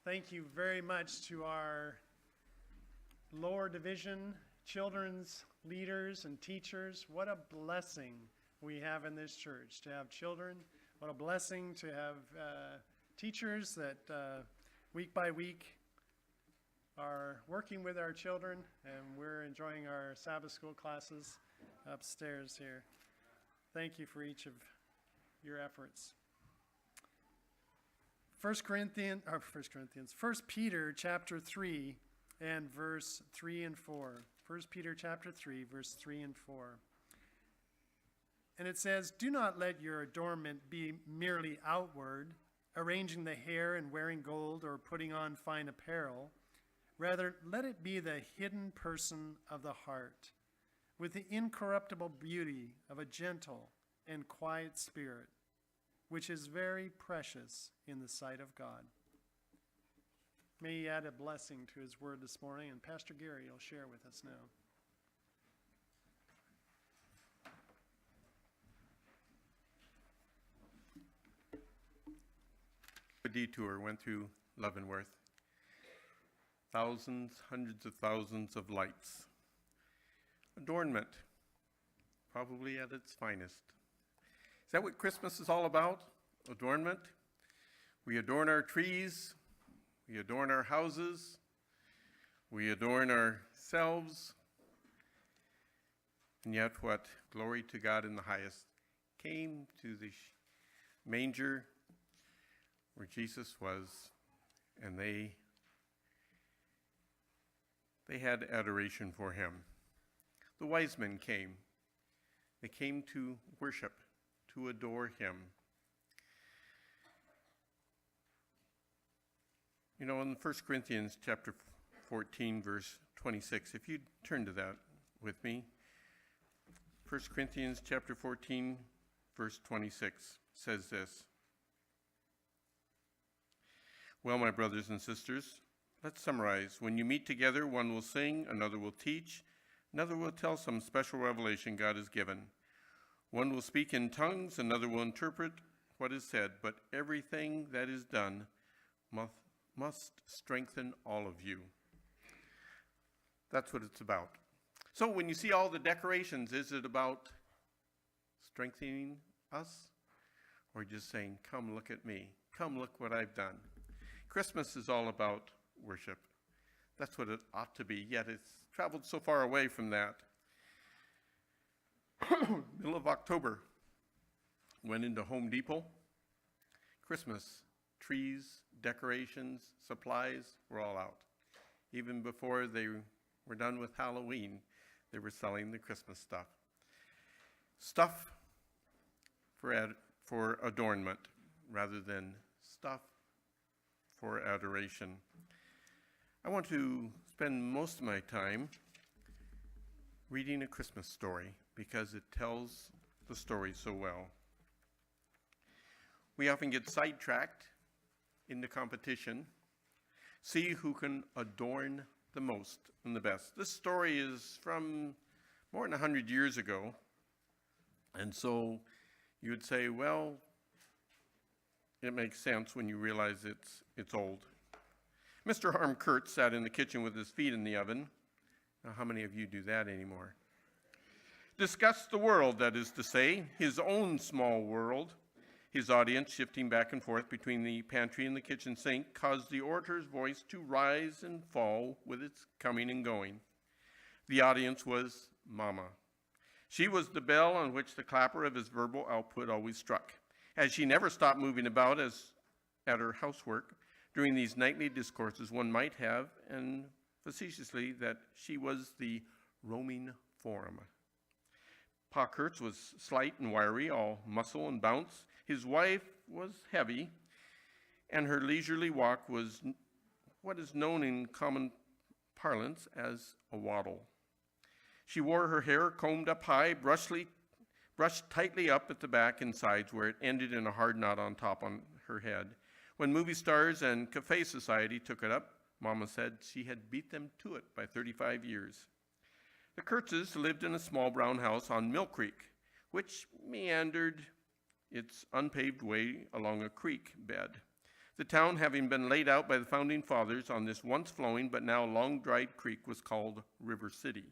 Thank you very much to our lower division children's leaders and teachers. What a blessing we have in this church to have children. What a blessing to have teachers that week by week are working with our children, and we're enjoying our Sabbath school classes upstairs here. Thank you for each of your efforts. 1 Peter chapter 3 and verse 3 and 4. 1 Peter chapter 3, verse 3 and 4. And it says, "Do not let your adornment be merely outward, arranging the hair and wearing gold or putting on fine apparel. Rather, let it be the hidden person of the heart, with the incorruptible beauty of a gentle and quiet spirit, which is very precious in the sight of God." May he add a blessing to his word this morning, and Pastor Gary will share with us now. A detour went through Leavenworth. Thousands, hundreds of thousands of lights. Adornment, probably at its finest. Is that what Christmas is all about? Adornment? We adorn our trees, we adorn our houses, we adorn ourselves, and yet what? Glory to God in the highest came to the manger where Jesus was, and they had adoration for him. The wise men came. They came to worship, to adore him. You know, in 1 Corinthians chapter 14, verse 26, if you'd turn to that with me. 1 Corinthians chapter 14, verse 26 says this. "Well, my brothers and sisters, let's summarize. When you meet together, one will sing, another will teach, another will tell some special revelation God has given. One will speak in tongues, another will interpret what is said, but everything that is done must strengthen all of you." That's what it's about. So when you see all the decorations, is it about strengthening us? Or just saying, "Come look at me. Come look what I've done"? Christmas is all about worship. That's what it ought to be, yet it's traveled so far away from that. Middle of October, went into Home Depot. Christmas trees, decorations, supplies were all out. Even before they were done with Halloween, they were selling the Christmas stuff. Stuff for adornment rather than stuff for adoration. I want to spend most of my time reading a Christmas story because it tells the story so well. We often get sidetracked in the competition, see who can adorn the most and the best. This story is from more than 100 years ago, and so you would say, well, it makes sense when you realize it's old. Mr. Harm Kurtz sat in the kitchen with his feet in the oven. Now, how many of you do that anymore? Discussed the world, that is to say, his own small world. His audience, shifting back and forth between the pantry and the kitchen sink, caused the orator's voice to rise and fall with its coming and going. The audience was Mama. She was the bell on which the clapper of his verbal output always struck, as she never stopped moving about as at her housework. During these nightly discourses, one might have, and facetiously, that she was the roaming form. Pa Kurtz was slight and wiry, all muscle and bounce. His wife was heavy, and her leisurely walk was what is known in common parlance as a waddle. She wore her hair combed up high, brushed tightly up at the back and sides, where it ended in a hard knot on top on her head. When movie stars and cafe society took it up, Mama said she had beat them to it by 35 years. The Kurtzes lived in a small brown house on Mill Creek, which meandered its unpaved way along a creek bed. The town, having been laid out by the founding fathers on this once flowing but now long-dried creek, was called River City.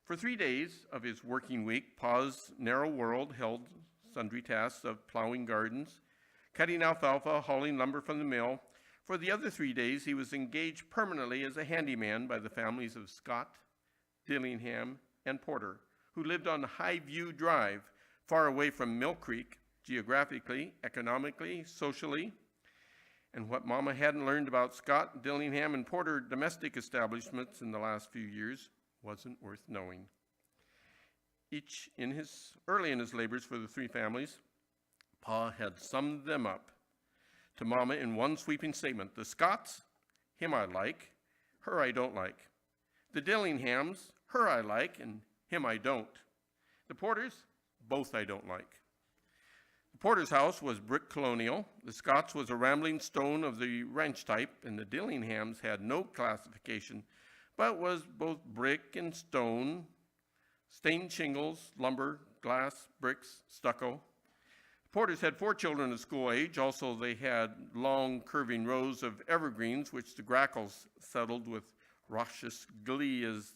For 3 days of his working week, Pa's narrow world held sundry tasks of plowing gardens, cutting alfalfa, hauling lumber from the mill. For the other 3 days, he was engaged permanently as a handyman by the families of Scott, Dillingham, and Porter, who lived on Highview Drive, far away from Mill Creek, geographically, economically, socially. And what Mama hadn't learned about Scott, Dillingham, and Porter domestic establishments in the last few years wasn't worth knowing. Each early in his labors for the three families, Pa had summed them up to Mama in one sweeping statement. The Scotts, him I like, her I don't like. The Dillinghams, her I like, and him I don't. The Porters, both I don't like. The Porter's house was brick colonial. The Scotts was a rambling stone of the ranch type, and the Dillinghams had no classification, but was both brick and stone, stained shingles, lumber, glass, bricks, stucco. The Porters had 4 children of school age. Also, they had long, curving rows of evergreens, which the Grackles settled with raucous glee as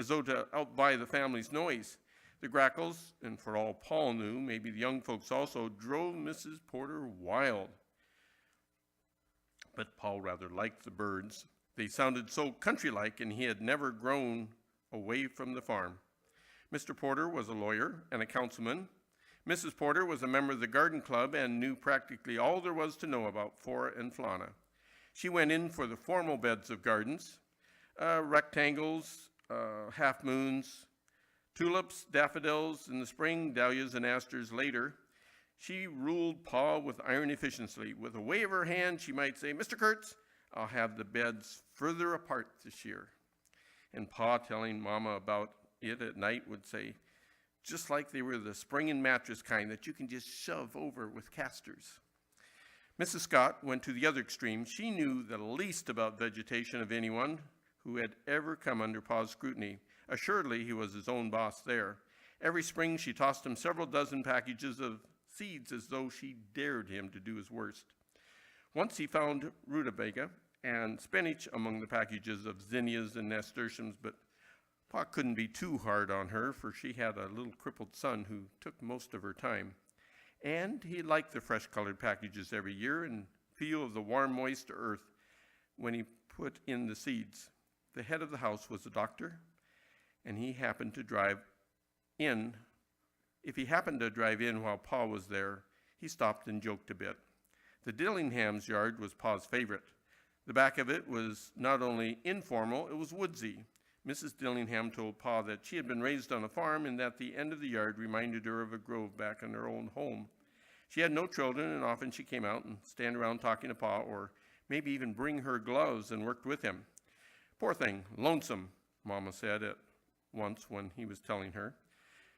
though to outvie the family's noise. The Grackles, and for all Paul knew, maybe the young folks also, drove Mrs. Porter wild. But Paul rather liked the birds. They sounded so country-like, and he had never grown away from the farm. Mr. Porter was a lawyer and a councilman. Mrs. Porter was a member of the garden club and knew practically all there was to know about flora and fauna. She went in for the formal beds of gardens, rectangles, half-moons, tulips, daffodils in the spring, dahlias and asters later. She ruled Pa with iron efficiency. With a wave of her hand, she might say, "Mr. Kurtz, I'll have the beds further apart this year." And Pa, telling Mama about it at night, would say, just like they were the spring and mattress kind that you can just shove over with casters. Mrs. Scott went to the other extreme. She knew the least about vegetation of anyone who had ever come under Pa's scrutiny. Assuredly, he was his own boss there. Every spring, she tossed him several dozen packages of seeds as though she dared him to do his worst. Once he found rutabaga and spinach among the packages of zinnias and nasturtiums, but Pa couldn't be too hard on her, for she had a little crippled son who took most of her time. And he liked the fresh-colored packages every year and feel of the warm, moist earth when he put in the seeds. The head of the house was a doctor, and he happened to drive in. If he happened to drive in while Pa was there, he stopped and joked a bit. The Dillingham's yard was Pa's favorite. The back of it was not only informal, it was woodsy. Mrs. Dillingham told Pa that she had been raised on a farm and that the end of the yard reminded her of a grove back in her own home. She had no children, and often she came out and stand around talking to Pa, or maybe even bring her gloves and worked with him. "Poor thing, lonesome," Mama said at once when he was telling her.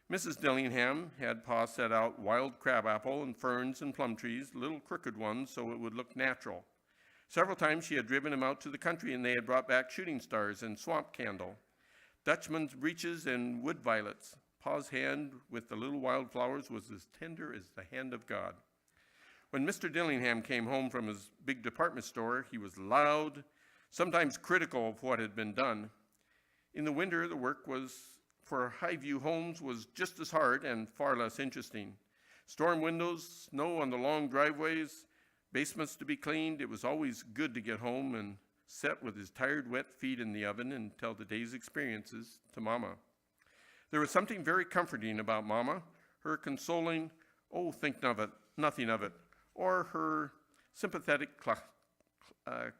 Mrs. Dillingham had Pa set out wild crabapple and ferns and plum trees, little crooked ones, so it would look natural. Several times she had driven him out to the country, and they had brought back shooting stars and swamp candle, Dutchman's breeches and wood violets. Pa's hand with the little wildflowers was as tender as the hand of God. When Mr. Dillingham came home from his big department store, he was loud, sometimes critical of what had been done. In the winter, the work for Highview homes was just as hard and far less interesting. Storm windows, snow on the long driveways, basements to be cleaned. It was always good to get home and set with his tired, wet feet in the oven and tell the day's experiences to Mama. There was something very comforting about Mama, her consoling, "Oh, think nothing of it," or her sympathetic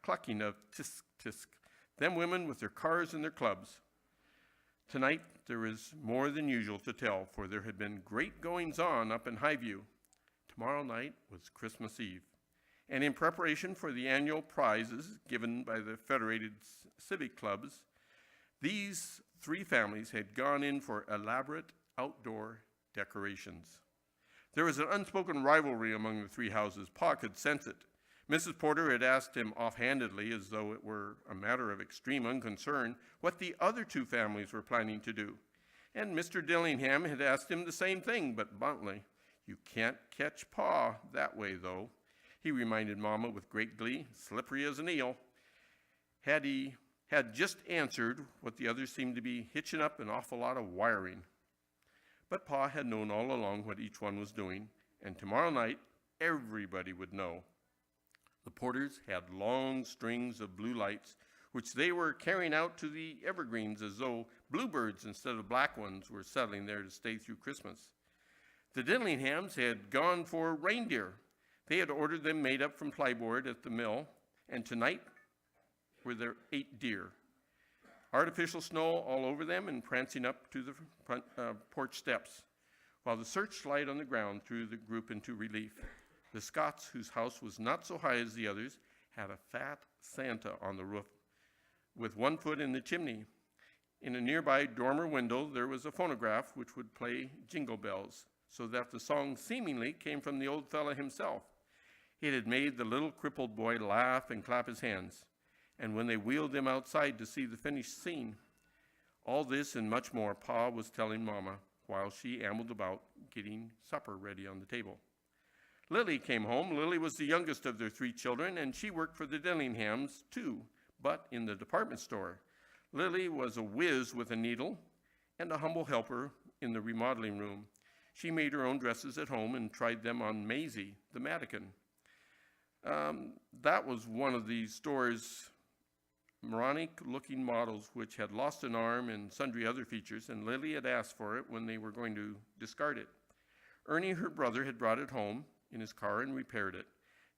clucking of tisk, tisk, them women with their cars and their clubs. Tonight, there is more than usual to tell, for there had been great goings-on up in Highview. Tomorrow night was Christmas Eve, and in preparation for the annual prizes given by the Federated Civic Clubs, these three families had gone in for elaborate outdoor decorations. There was an unspoken rivalry among the three houses. Pa could sense it. Mrs. Porter had asked him offhandedly, as though it were a matter of extreme unconcern, what the other two families were planning to do. And Mr. Dillingham had asked him the same thing, but bluntly. "You can't catch Pa that way, though. He reminded Mama with great glee, slippery as an eel. He had just answered what the others seemed to be hitching up an awful lot of wiring. But Pa had known all along what each one was doing, and tomorrow night everybody would know. The Porters had long strings of blue lights, which they were carrying out to the evergreens as though bluebirds instead of black ones were settling there to stay through Christmas. The Dillinghams had gone for reindeer. They had ordered them made up from plyboard at the mill, and tonight were their 8 deer. Artificial snow all over them and prancing up to the front porch steps, while the searchlight on the ground threw the group into relief. The Scotts, whose house was not so high as the others, had a fat Santa on the roof with one foot in the chimney. In a nearby dormer window, there was a phonograph which would play Jingle Bells, so that the song seemingly came from the old fella himself. It had made the little crippled boy laugh and clap his hands. And when they wheeled him outside to see the finished scene, all this and much more Pa was telling Mama while she ambled about getting supper ready on the table. Lily came home. Lily was the youngest of their 3 children, and she worked for the Dillinghams too, but in the department store. Lily was a whiz with a needle and a humble helper in the remodeling room. She made her own dresses at home and tried them on Maisie, the mannequin. That was one of the store's moronic-looking models which had lost an arm and sundry other features, and Lily had asked for it when they were going to discard it. Ernie, her brother, had brought it home in his car and repaired it.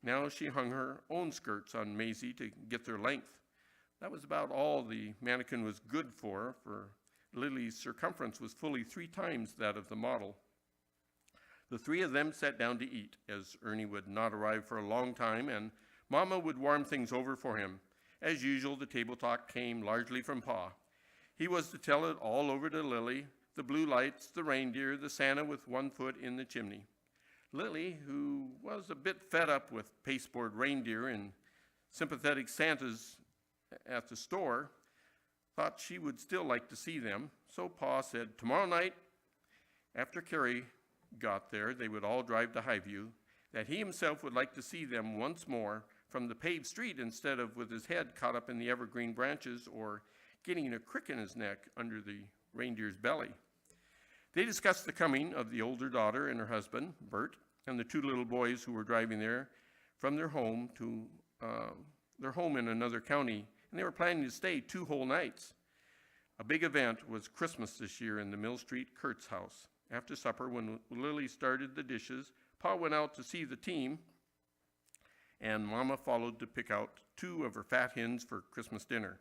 Now she hung her own skirts on Maisie to get their length. That was about all the mannequin was good for Lily's circumference was fully 3 times that of the model. The 3 of them sat down to eat, as Ernie would not arrive for a long time, and Mama would warm things over for him. As usual, the table talk came largely from Pa. He was to tell it all over to Lily, the blue lights, the reindeer, the Santa with one foot in the chimney. Lily, who was a bit fed up with pasteboard reindeer and sympathetic Santas at the store, thought she would still like to see them, so Pa said tomorrow night, after Carrie got there, they would all drive to Highview, that he himself would like to see them once more from the paved street instead of with his head caught up in the evergreen branches or getting a crick in his neck under the reindeer's belly. They discussed the coming of the older daughter and her husband, Bert, and the 2 little boys who were driving there from their home to their home in another county, and they were planning to stay 2 whole nights. A big event was Christmas this year in the Mill Street Kurt's house. After supper, when Lily started the dishes, Pa went out to see the team, and Mama followed to pick out 2 of her fat hens for Christmas dinner.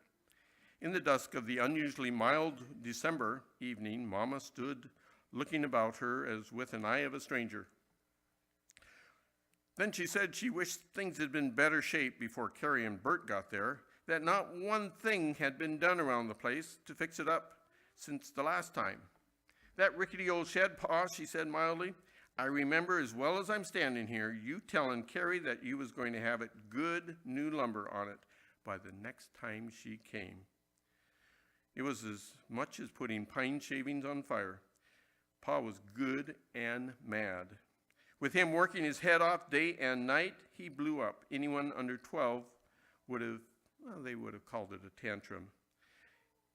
In the dusk of the unusually mild December evening, Mama stood looking about her as with an eye of a stranger. Then she said she wished things had been better shape before Carrie and Bert got there, that not one thing had been done around the place to fix it up since the last time. That rickety old shed, Pa, she said mildly, I remember as well as I'm standing here, you telling Carrie that you was going to have it good new lumber on it by the next time she came. It was as much as putting pine shavings on fire. Pa was good and mad. With him working his head off day and night, he blew up. Anyone under 12 would have called it a tantrum.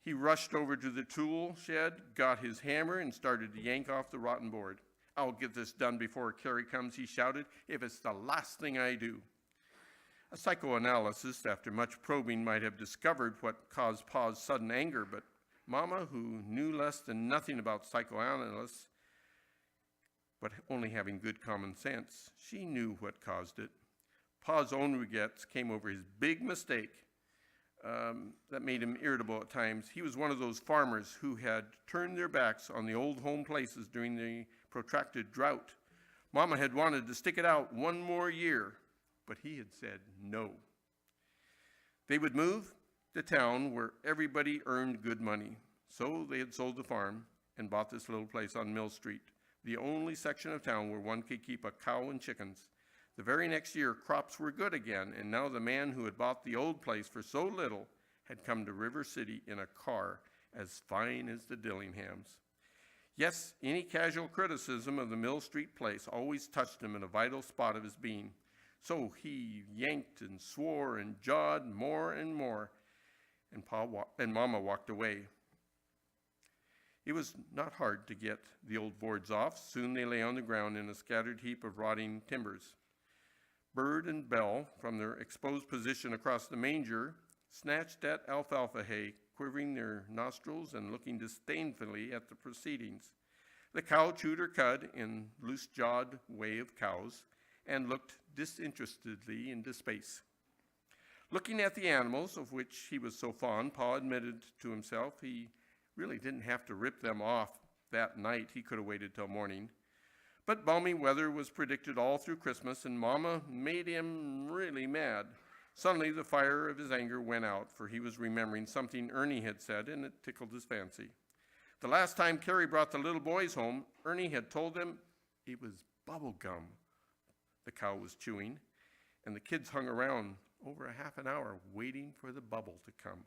He rushed over to the tool shed, got his hammer, and started to yank off the rotten board. I'll get this done before Carrie comes, he shouted, if it's the last thing I do. A psychoanalyst, after much probing, might have discovered what caused Pa's sudden anger, but Mama, who knew less than nothing about psychoanalysts, but only having good common sense, she knew what caused it. Pa's own regrets came over his big mistake that made him irritable at times. He was one of those farmers who had turned their backs on the old home places during the protracted drought. Mama had wanted to stick it out one more year, but he had said no. They would move to town where everybody earned good money. So they had sold the farm and bought this little place on Mill Street, the only section of town where one could keep a cow and chickens. The very next year, crops were good again, and now the man who had bought the old place for so little had come to River City in a car as fine as the Dillinghams. Yes, any casual criticism of the Mill Street place always touched him in a vital spot of his being. So he yanked and swore and jawed more and more, and Mama walked away. It was not hard to get the old boards off. Soon they lay on the ground in a scattered heap of rotting timbers. Bird and Bell, from their exposed position across the manger, snatched at alfalfa hay, quivering their nostrils and looking disdainfully at the proceedings. The cow chewed her cud in loose-jawed way of cows and looked disinterestedly into space. Looking at the animals, of which he was so fond, Pa admitted to himself he really didn't have to rip them off that night. He could have waited till morning. But balmy weather was predicted all through Christmas, and Mama made him really mad. Suddenly the fire of his anger went out, for he was remembering something Ernie had said, and it tickled his fancy. The last time Carrie brought the little boys home, Ernie had told them it was bubble gum the cow was chewing, and the kids hung around over a half an hour waiting for the bubble to come.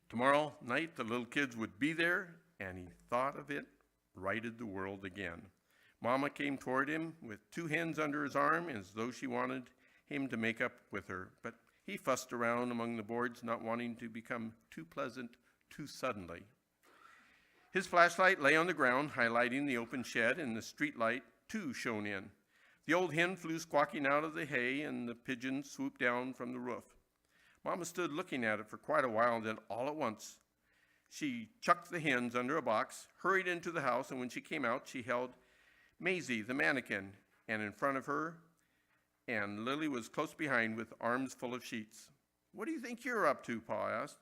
Tomorrow night the little kids would be there, and he thought of it, righted the world again. Mama came toward him with two hens under his arm as though she wanted him to make up with her, but he fussed around among the boards, not wanting to become too pleasant too suddenly. His flashlight lay on the ground, highlighting the open shed, and the street light, too, shone in. The old hen flew squawking out of the hay, and the pigeon swooped down from the roof. Mama stood looking at it for quite a while, and then all at once, she chucked the hens under a box, hurried into the house, and when she came out, she held Maisie, the mannequin, and in front of her, and Lily was close behind with arms full of sheets. "What do you think you're up to?" Pa asked.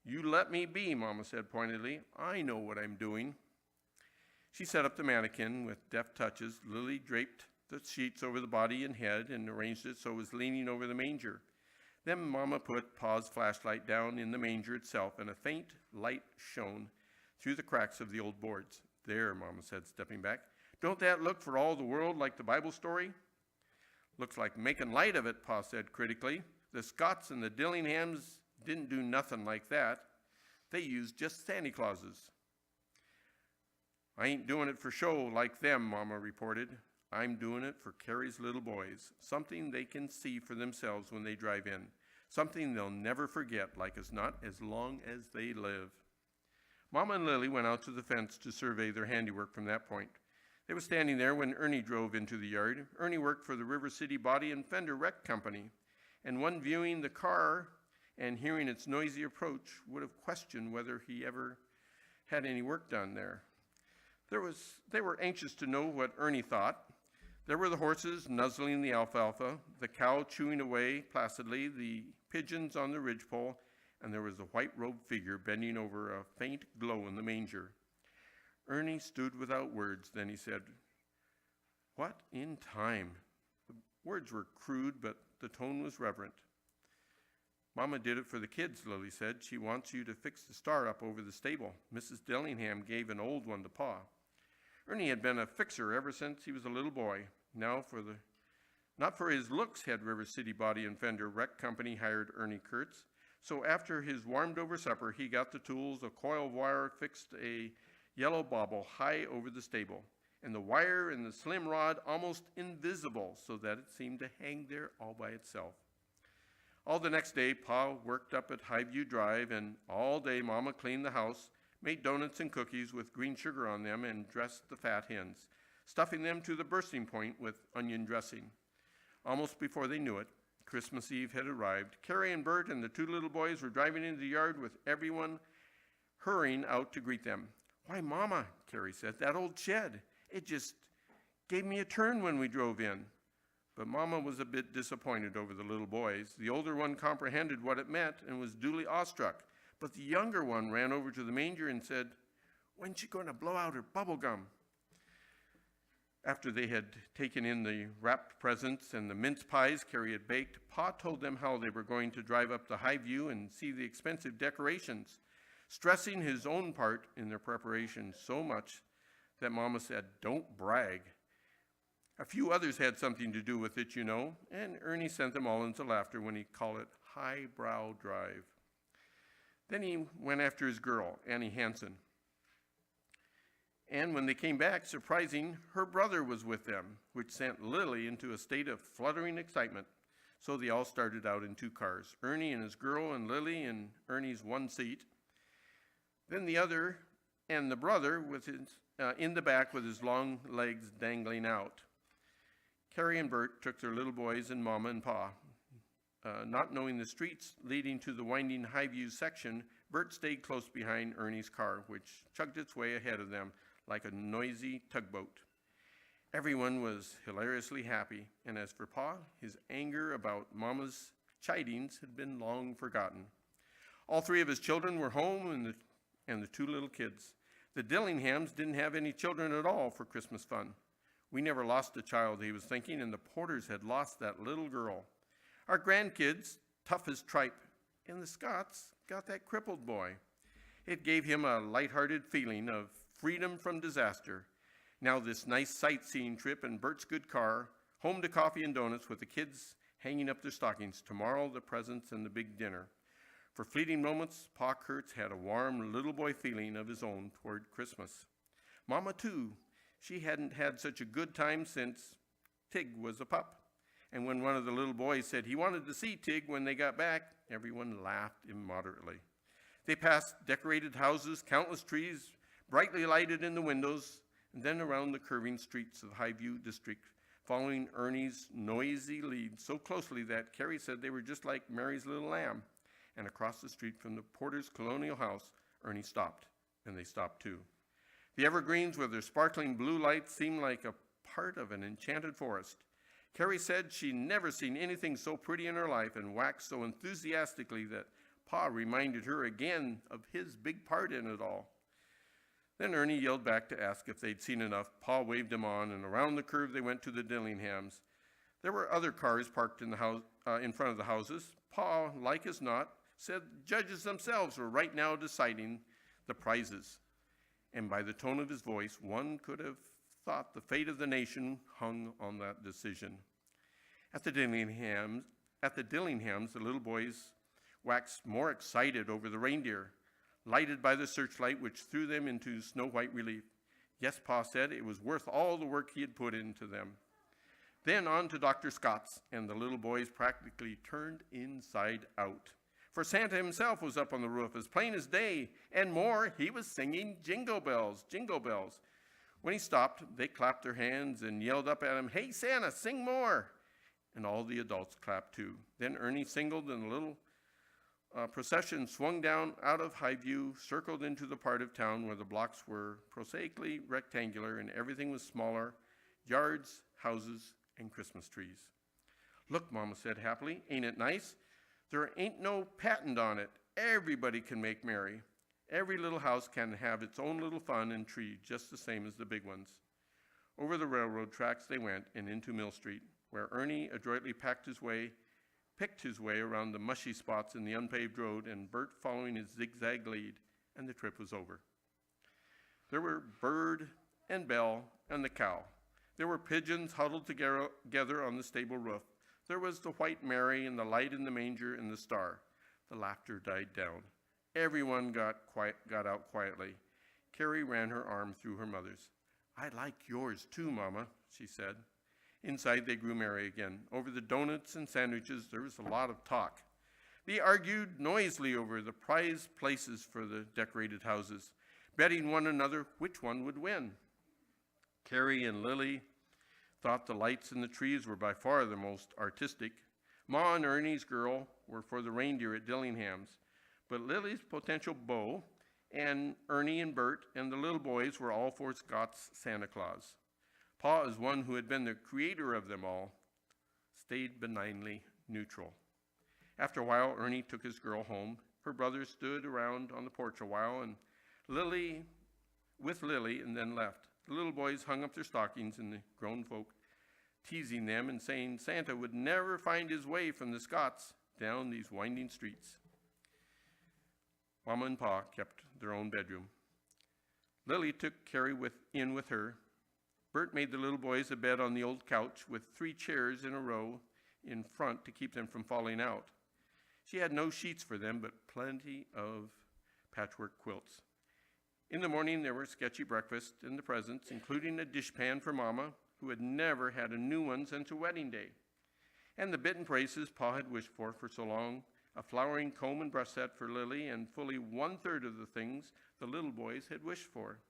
"You let me be," Mama said pointedly. "I know what I'm doing." She set up the mannequin with deft touches. Lily draped the sheets over the body and head and arranged it so it was leaning over the manger. Then Mama put Pa's flashlight down in the manger itself, and a faint light shone through the cracks of the old boards. "There," Mama said, stepping back. "Don't that look for all the world like the Bible story?" "Looks like making light of it," Pa said critically. "The Scotts and the Dillinghams didn't do nothing like that. They used just Santa Clauses." "I ain't doing it for show like them," Mama reported. "I'm doing it for Carrie's little boys, something they can see for themselves when they drive in, something they'll never forget, like as not as long as they live." Mama and Lily went out to the fence to survey their handiwork from that point. They were standing there when Ernie drove into the yard. Ernie worked for the River City Body and Fender Wreck Company, and one viewing the car and hearing its noisy approach would have questioned whether he ever had any work done there. They were anxious to know what Ernie thought. There were the horses nuzzling the alfalfa, the cow chewing away placidly, the pigeons on the ridgepole, and there was a white-robed figure bending over a faint glow in the manger. Ernie stood without words. Then he said, "What in time?" The words were crude, but the tone was reverent. "Mama did it for the kids," Lily said. "She wants you to fix the star up over the stable. Mrs. Dillingham gave an old one to Pa." Ernie had been a fixer ever since he was a little boy. Not for his looks had River City Body and Fender Wreck Company hired Ernie Kurtz. So after his warmed-over supper, he got the tools, a coil of wire, fixed a yellow bauble high over the stable, and the wire and the slim rod almost invisible so that it seemed to hang there all by itself. All the next day, Pa worked up at Highview Drive, and all day Mama cleaned the house, made donuts and cookies with green sugar on them, and dressed the fat hens, stuffing them to the bursting point with onion dressing. Almost before they knew it, Christmas Eve had arrived. Carrie and Bert and the two little boys were driving into the yard with everyone hurrying out to greet them. "Why, Mama," Carrie said, "that old shed, it just gave me a turn when we drove in." But Mama was a bit disappointed over the little boys. The older one comprehended what it meant and was duly awestruck. But the younger one ran over to the manger and said, "When's she going to blow out her bubble gum?" After they had taken in the wrapped presents and the mince pies Carrie had baked, Pa told them how they were going to drive up to Highview and see the expensive decorations, stressing his own part in their preparation so much that Mama said, "Don't brag." A few others had something to do with it, you know, and Ernie sent them all into laughter when he called it Highbrow Drive. Then he went after his girl, Annie Hansen. And when they came back, surprising, her brother was with them, which sent Lily into a state of fluttering excitement. So they all started out in 2 cars, Ernie and his girl and Lily in Ernie's one seat. Then the other and the brother with his, in the back with his long legs dangling out. Carrie and Bert took their little boys and Mama and Pa. Not knowing the streets leading to the winding Highview section, Bert stayed close behind Ernie's car, which chugged its way ahead of them like a noisy tugboat. Everyone was hilariously happy, and as for Pa, his anger about Mama's chidings had been long forgotten. All 3 of his children were home, and the 2 little kids. The Dillinghams didn't have any children at all for Christmas fun. We never lost a child, he was thinking, and the Porters had lost that little girl. Our grandkids, tough as tripe, and the Scotts got that crippled boy. It gave him a lighthearted feeling of freedom from disaster. Now this nice sightseeing trip in Bert's good car, home to coffee and donuts with the kids hanging up their stockings, tomorrow the presents and the big dinner. For fleeting moments, Pa Kurtz had a warm little boy feeling of his own toward Christmas. Mama, too, she hadn't had such a good time since Tig was a pup. And when one of the little boys said he wanted to see Tig when they got back, everyone laughed immoderately. They passed decorated houses, countless trees, brightly lighted in the windows, and then around the curving streets of Highview District, following Ernie's noisy lead so closely that Carrie said they were just like Mary's little lamb. And across the street from the Porter's colonial house, Ernie stopped, and they stopped too. The evergreens with their sparkling blue lights seemed like a part of an enchanted forest. Carrie said she'd never seen anything so pretty in her life and waxed so enthusiastically that Pa reminded her again of his big part in it all. Then Ernie yelled back to ask if they'd seen enough. Pa waved him on, and around the curve they went to the Dillinghams. There were other cars parked in front of the houses. Pa, like as not, said judges themselves were right now deciding the prizes. And by the tone of his voice, one could have thought the fate of the nation hung on that decision. At the Dillinghams, the little boys waxed more excited over the reindeer, lighted by the searchlight which threw them into snow-white relief. Yes, Pa said, it was worth all the work he had put into them. Then on to Dr. Scott's, and the little boys practically turned inside out. For Santa himself was up on the roof as plain as day, and more, he was singing jingle bells, jingle bells. When he stopped, they clapped their hands and yelled up at him, "Hey, Santa, sing more!" And all the adults clapped too. Then Ernie singled, and the little procession swung down out of Highview, circled into the part of town where the blocks were prosaically rectangular and everything was smaller, yards, houses, and Christmas trees. "Look," Mama said happily, "ain't it nice? There ain't no patent on it. Everybody can make merry. Every little house can have its own little fun and tree, just the same as the big ones." Over the railroad tracks they went and into Mill Street, where Ernie adroitly picked his way around the mushy spots in the unpaved road, and Bert following his zigzag lead, and the trip was over. There were Bird and Belle and the cow. There were pigeons huddled together on the stable roof. There was the white Mary and the light in the manger and the star. The laughter died down. Everyone got out quietly. Carrie ran her arm through her mother's. "I like yours too, Mama," she said. Inside they grew merry again. Over the donuts and sandwiches there was a lot of talk. They argued noisily over the prize places for the decorated houses, betting one another which one would win. Carrie and Lily thought the lights and the trees were by far the most artistic. Ma and Ernie's girl were for the reindeer at Dillingham's, but Lily's potential beau and Ernie and Bert and the little boys were all for Scott's Santa Claus. Pa, as one who had been the creator of them all, stayed benignly neutral. After a while, Ernie took his girl home. Her brothers stood around on the porch a while, and Lily, and then left. The little boys hung up their stockings, and the grown folk teasing them and saying Santa would never find his way from the Scotts down these winding streets. Mama and Pa kept their own bedroom. Lily took Carrie in with her. Bert made the little boys a bed on the old couch with 3 chairs in a row in front to keep them from falling out. She had no sheets for them, but plenty of patchwork quilts. In the morning, there were sketchy breakfast and the presents, including a dishpan for Mama, who had never had a new one since her wedding day, and the bit and braces Pa had wished for so long, a flowering comb and brush set for Lily, and fully 1/3 of the things the little boys had wished for.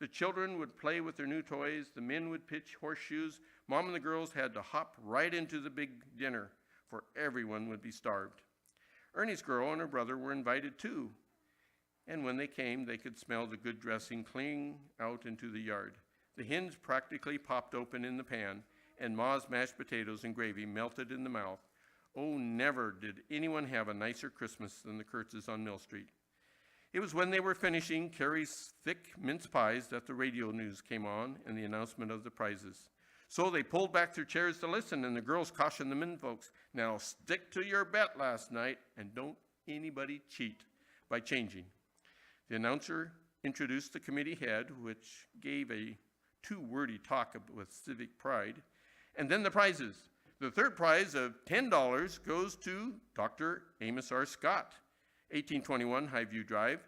The children would play with their new toys, the men would pitch horseshoes, Mom and the girls had to hop right into the big dinner, for everyone would be starved. Ernie's girl and her brother were invited too, and when they came, they could smell the good dressing clinging out into the yard. The hens practically popped open in the pan, and Ma's mashed potatoes and gravy melted in the mouth. Oh, never did anyone have a nicer Christmas than the Kurtzes on Mill Street. It was when they were finishing Carrie's thick mince pies that the radio news came on and the announcement of the prizes. So they pulled back their chairs to listen, and the girls cautioned the men folks, "Now stick to your bet last night and don't anybody cheat by changing." The announcer introduced the committee head, which gave a too-wordy talk with civic pride, and then the prizes. The third prize of $10 goes to Dr. Amos R. Scott, 1821 Highview Drive.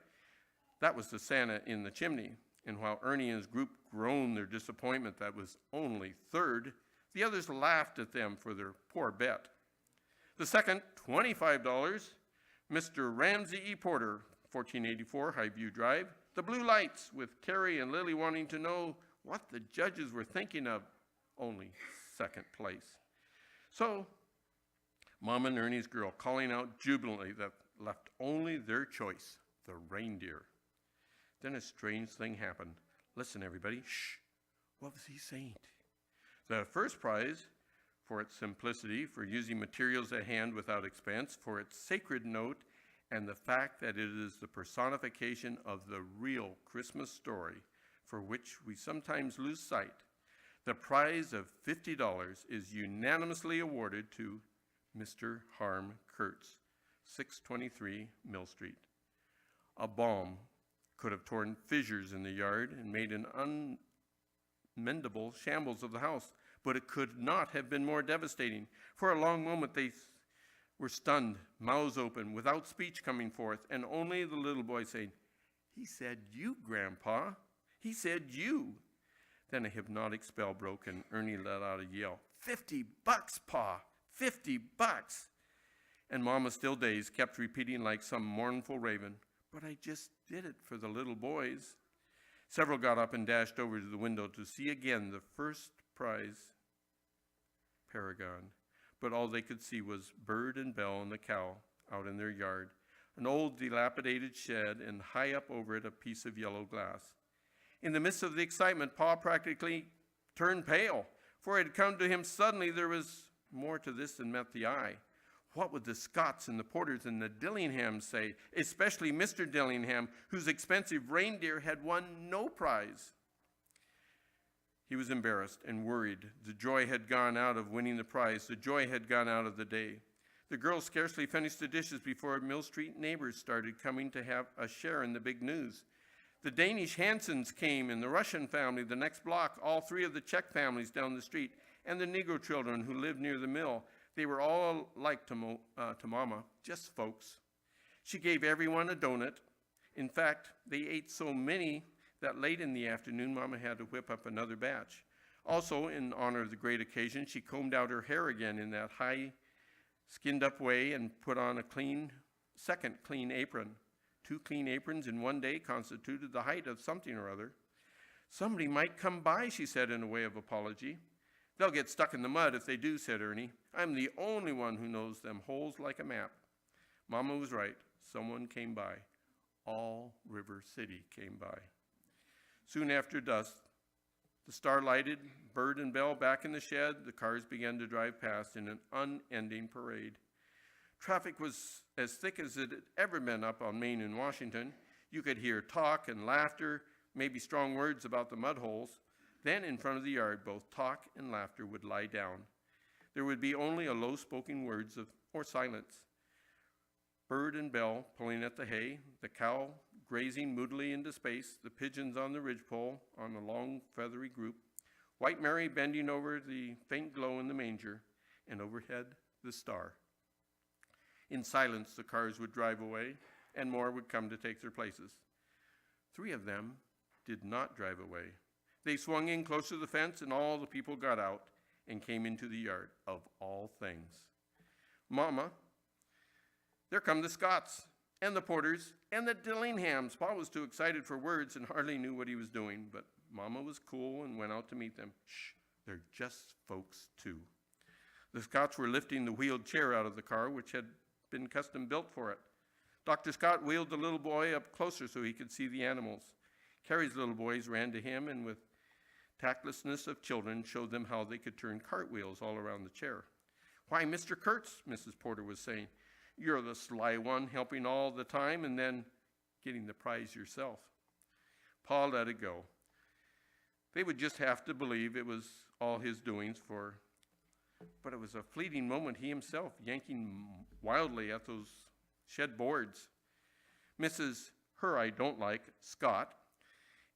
That was the Santa in the chimney. And while Ernie and his group groaned their disappointment that was only third, the others laughed at them for their poor bet. The second, $25, Mr. Ramsey E. Porter, 1484 Highview Drive. The Blue Lights, with Carrie and Lily wanting to know what the judges were thinking of, only second place. So, Mom and Ernie's girl calling out jubilantly that left only their choice, the reindeer. Then a strange thing happened. Listen, everybody. Shh. What was he saying? The first prize, for its simplicity, for using materials at hand without expense, for its sacred note, and the fact that it is the personification of the real Christmas story, for which we sometimes lose sight. The prize of $50 is unanimously awarded to Mr. Harm Kurtz, 623 Mill Street. A bomb could have torn fissures in the yard and made an unmendable shambles of the house, but it could not have been more devastating. For a long moment they were stunned, mouths open, without speech coming forth, and only the little boy saying, "He said you, Grandpa. He said you." Then a hypnotic spell broke, and Ernie let out a yell. $50, Pa! $50! And Mama, still dazed, kept repeating like some mournful raven, "But I just did it for the little boys." Several got up and dashed over to the window to see again the first prize, Paragon. But all they could see was Bird and Bell and the cow out in their yard, an old dilapidated shed, and high up over it a piece of yellow glass. In the midst of the excitement, Pa practically turned pale, for it had come to him suddenly there was more to this than met the eye. What would the Scotts and the Porters and the Dillinghams say, especially Mr. Dillingham, whose expensive reindeer had won no prize? He was embarrassed and worried. The joy had gone out of winning the prize. The joy had gone out of the day. The girls scarcely finished the dishes before Mill Street neighbors started coming to have a share in the big news. The Danish Hansons came, and the Russian family the next block, all three of the Czech families down the street, and the Negro children who lived near the mill. They were all alike to Mama, just folks. She gave everyone a donut. In fact, they ate so many that late in the afternoon, Mama had to whip up another batch. Also, in honor of the great occasion, she combed out her hair again in that high, skinned-up way and put on a second clean apron. 2 clean aprons in one day constituted the height of something or other. "Somebody might come by," she said in a way of apology. "They'll get stuck in the mud if they do," said Ernie. "I'm the only one who knows them holes like a map." Mama was right. Someone came by. All River City came by. Soon after dusk, the star-lighted Bird and Bell back in the shed, the cars began to drive past in an unending parade. Traffic was as thick as it had ever been up on Main in Washington. You could hear talk and laughter, maybe strong words about the mud holes. Then in front of the yard, both talk and laughter would lie down. There would be only a low-spoken words or silence. Bird and Bell pulling at the hay, the cow grazing moodily into space, the pigeons on the ridgepole on a long feathery group, White Mary bending over the faint glow in the manger, and overhead the star. In silence, the cars would drive away, and more would come to take their places. 3 of them did not drive away. They swung in close to the fence, and all the people got out and came into the yard, of all things. Mama, there come the Scotts, and the Porters, and the Dillinghams. Pa was too excited for words and hardly knew what he was doing, but Mama was cool and went out to meet them. Shh, they're just folks too. The Scotts were lifting the wheeled chair out of the car, which had been custom built for it. Dr. Scott wheeled the little boy up closer so he could see the animals. Carrie's little boys ran to him and with tactlessness of children showed them how they could turn cartwheels all around the chair. Why, Mr. Kurtz, Mrs. Porter was saying, you're the sly one, helping all the time and then getting the prize yourself. Pa let it go. They would just have to believe it was all his doings but it was a fleeting moment, he himself yanking wildly at those shed boards. Mrs. Her I don't like, Scott,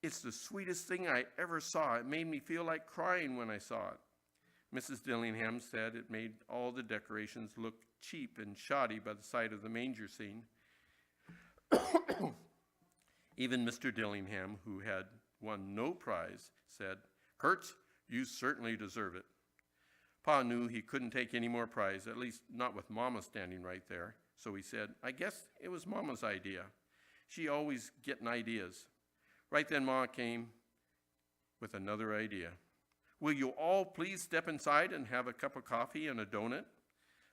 it's the sweetest thing I ever saw. It made me feel like crying when I saw it. Mrs. Dillingham said it made all the decorations look cheap and shoddy by the side of the manger scene. Even Mr. Dillingham, who had won no prize, said, Kurtz, you certainly deserve it. Pa knew he couldn't take any more prize, at least not with Mama standing right there. So he said, I guess it was Mama's idea. She always getting ideas. Right then Ma came with another idea. Will you all please step inside and have a cup of coffee and a donut?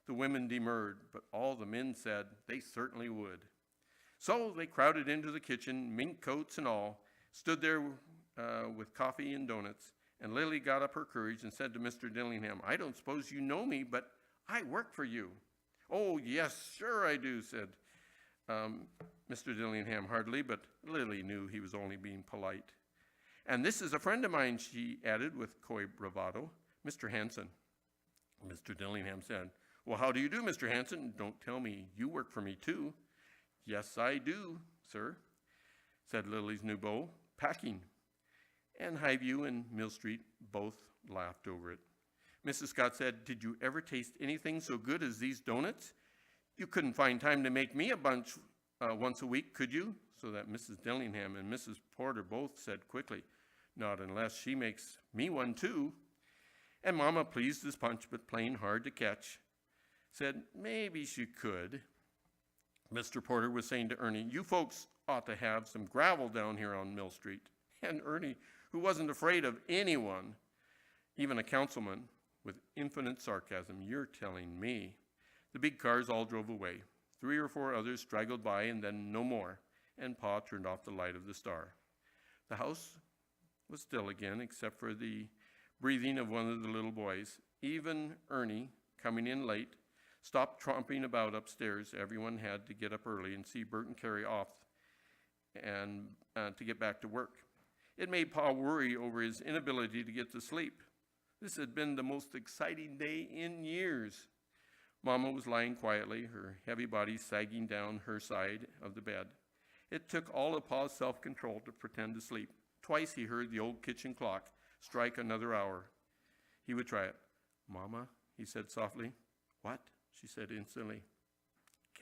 The women demurred, but all the men said they certainly would. So they crowded into the kitchen, mink coats and all, stood there with coffee and donuts, and Lily got up her courage and said to Mr. Dillingham, I don't suppose you know me, but I work for you. Oh, yes, sure I do, said Mr. Dillingham heartily, but Lily knew he was only being polite. And this is a friend of mine, she added with coy bravado, Mr. Hanson. Mr. Dillingham said, well, how do you do, Mr. Hanson? Don't tell me you work for me, too. Yes, I do, sir, said Lily's new beau, packing. And Highview and Mill Street both laughed over it. Mrs. Scott said, did you ever taste anything so good as these donuts? You couldn't find time to make me a bunch once a week, could you? So that Mrs. Dillingham and Mrs. Porter both said quickly, not unless she makes me one too. And Mama, pleased as punch, but plain hard to catch, said maybe she could. Mr. Porter was saying to Ernie, you folks ought to have some gravel down here on Mill Street. And Ernie, who wasn't afraid of anyone, even a councilman, with infinite sarcasm, you're telling me. The big cars all drove away. 3 or 4 others straggled by and then no more, and Pa turned off the light of the star. The house was still again, except for the breathing of one of the little boys. Even Ernie, coming in late, stopped tromping about upstairs. Everyone had to get up early and see Bert and Carrie off and to get back to work. It made Pa worry over his inability to get to sleep. This had been the most exciting day in years. Mama was lying quietly, her heavy body sagging down her side of the bed. It took all of Pa's self-control to pretend to sleep. Twice he heard the old kitchen clock strike another hour. He would try it. Mama, he said softly. What? She said instantly.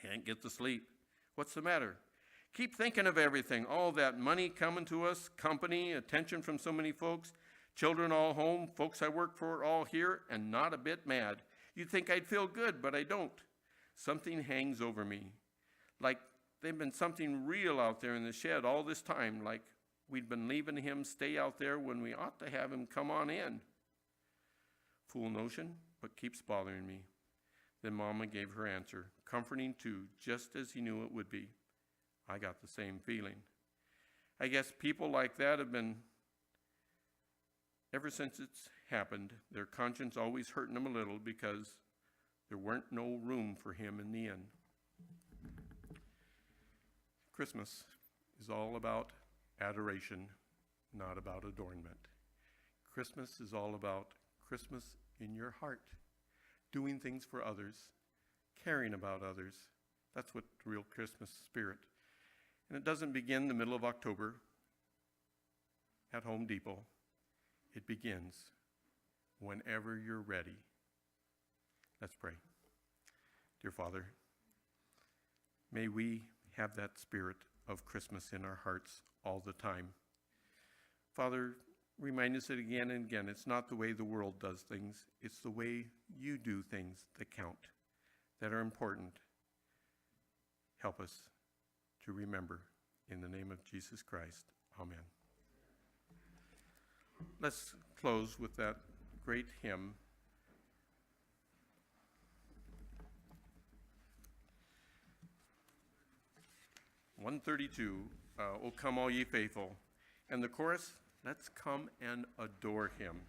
Can't get to sleep. What's the matter? Keep thinking of everything. All that money coming to us, company, attention from so many folks, children all home, folks I work for all here, and not a bit mad. You'd think I'd feel good, but I don't. Something hangs over me. Like there'd been something real out there in the shed all this time, like we'd been leaving him stay out there when we ought to have him come on in. Fool notion, but keeps bothering me. Then Mama gave her answer, comforting too, just as he knew it would be. I got the same feeling. I guess people like that have been, ever since it's happened, their conscience always hurting them a little because there weren't no room for him in the end. Christmas is all about adoration, not about adornment. Christmas is all about Christmas in your heart, doing things for others, caring about others. That's what the real Christmas spirit. And it doesn't begin the middle of October at Home Depot. It begins whenever you're ready. Let's pray. Dear Father, may we have that spirit of Christmas in our hearts all the time. Father, remind us that again and again, it's not the way the world does things, it's the way you do things that count, that are important. Help us to remember. In the name of Jesus Christ, amen. Let's close with that great hymn. (132), O come all ye faithful. And the chorus, let's come and adore him.